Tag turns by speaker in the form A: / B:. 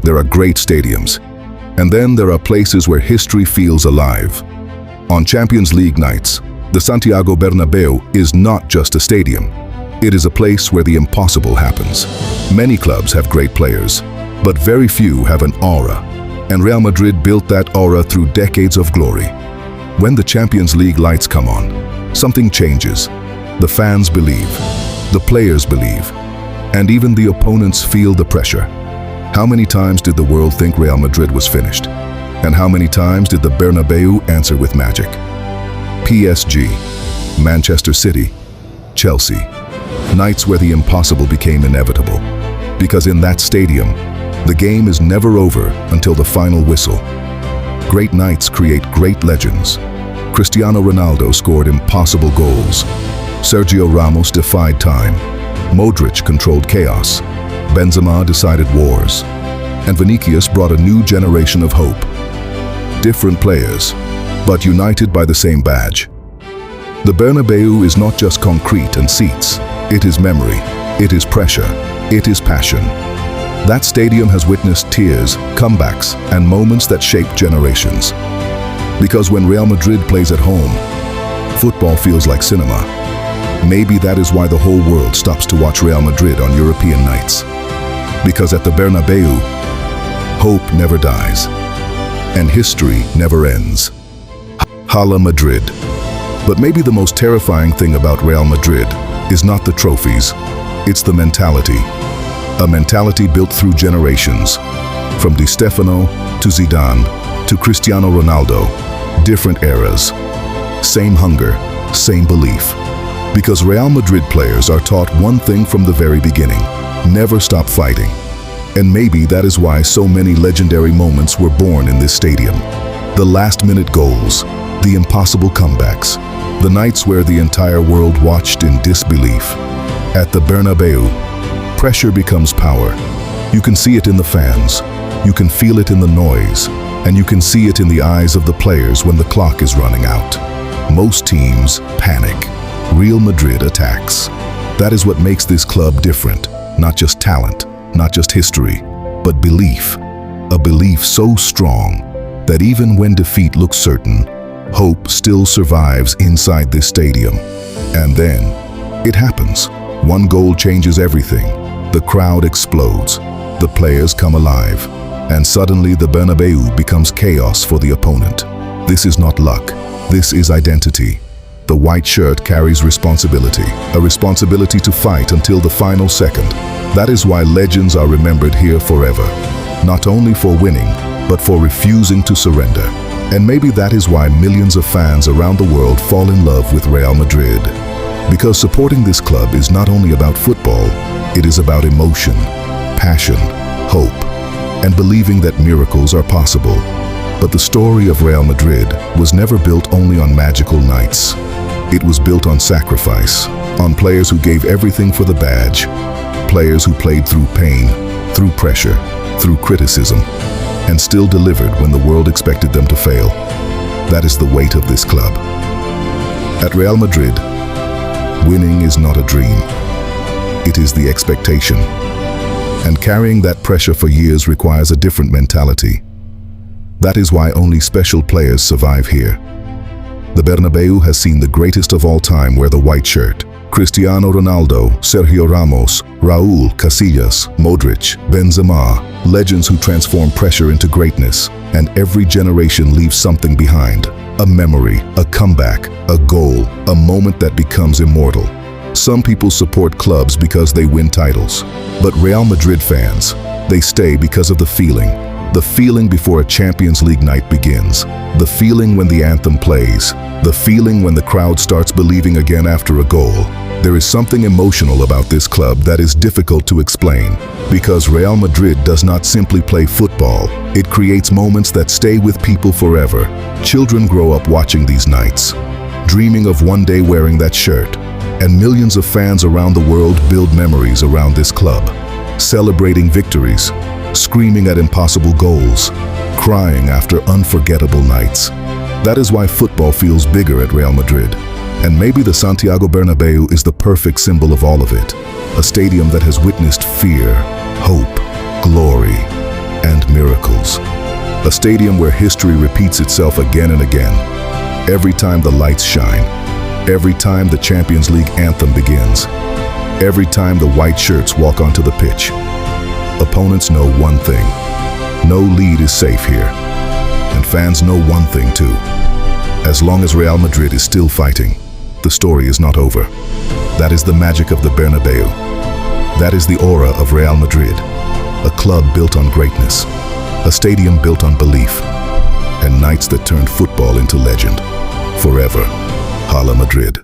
A: there are great stadiums. And then there are places where history feels alive. On Champions League nights, the Santiago Bernabeu is not just a stadium. It is a place where the impossible happens. Many clubs have great players, but very few have an aura. And Real Madrid built that aura through decades of glory. When the Champions League lights come on, something changes. The fans believe, the players believe, and even the opponents feel the pressure. How many times did the world think Real Madrid was finished? And how many times did the Bernabeu answer with magic? PSG, Manchester City, Chelsea. Nights where the impossible became inevitable. Because in that stadium, the game is never over until the final whistle. Great nights create great legends. Cristiano Ronaldo scored impossible goals. Sergio Ramos defied time. Modrić controlled chaos. Benzema decided wars. And Vinicius brought a new generation of hope. Different players, but united by the same badge. The Bernabeu is not just concrete and seats. It is memory. It is pressure. It is passion. That stadium has witnessed tears, comebacks, and moments that shape generations. Because when Real Madrid plays at home, football feels like cinema. Maybe that is why the whole world stops to watch Real Madrid on European nights. Because at the Bernabeu, hope never dies, and history never ends. Hala Madrid. But maybe the most terrifying thing about Real Madrid is not the trophies, it's the mentality. A mentality built through generations. From Di Stefano to Zidane to Cristiano Ronaldo, different eras. Same hunger, same belief. Because Real Madrid players are taught one thing from the very beginning: never stop fighting. And maybe that is why so many legendary moments were born in this stadium. The last-minute goals, the impossible comebacks, the nights where the entire world watched in disbelief. At the Bernabeu, pressure becomes power. You can see it in the fans, you can feel it in the noise, and you can see it in the eyes of the players when the clock is running out. Most teams panic. Real Madrid attacks. That is what makes this club different. Not just talent, not just history, but belief. A belief so strong that even when defeat looks certain, hope still survives inside this stadium. And then, it happens. One goal changes everything. The crowd explodes. The players come alive. And suddenly the Bernabeu becomes chaos for the opponent. This is not luck. This is identity. The white shirt carries responsibility, a responsibility to fight until the final second. That is why legends are remembered here forever. Not only for winning, but for refusing to surrender. And maybe that is why millions of fans around the world fall in love with Real Madrid. Because supporting this club is not only about football, it is about emotion, passion, hope, and believing that miracles are possible. But the story of Real Madrid was never built only on magical nights. It was built on sacrifice, on players who gave everything for the badge, players who played through pain, through pressure, through criticism, and still delivered when the world expected them to fail. That is the weight of this club. At Real Madrid, winning is not a dream. It is the expectation. And carrying that pressure for years requires a different mentality. That is why only special players survive here. The Bernabeu has seen the greatest of all time wear the white shirt. Cristiano Ronaldo, Sergio Ramos, Raúl, Casillas, Modrić, Benzema, legends who transform pressure into greatness, and every generation leaves something behind. A memory, a comeback, a goal, a moment that becomes immortal. Some people support clubs because they win titles, but Real Madrid fans, they stay because of the feeling. The feeling before a Champions League night begins. The feeling when the anthem plays. The feeling when the crowd starts believing again after a goal. There is something emotional about this club that is difficult to explain. Because Real Madrid does not simply play football. It creates moments that stay with people forever. Children grow up watching these nights, dreaming of one day wearing that shirt. And millions of fans around the world build memories around this club. Celebrating victories, screaming at impossible goals, crying after unforgettable nights. That is why football feels bigger at Real Madrid. And maybe the Santiago Bernabeu is the perfect symbol of all of it. A stadium that has witnessed fear, hope, glory, and A stadium where history repeats itself again and again. Every time the lights shine, every time the Champions League anthem begins, every time the white shirts walk onto the pitch. Opponents know one thing: no lead is safe here. And fans know one thing too: as long as Real Madrid is still fighting, the story is not over. That is the magic of the Bernabeu. That is the aura of Real Madrid, a club built on greatness, a stadium built on belief, and nights that turned football into legend. Forever, Hala Madrid.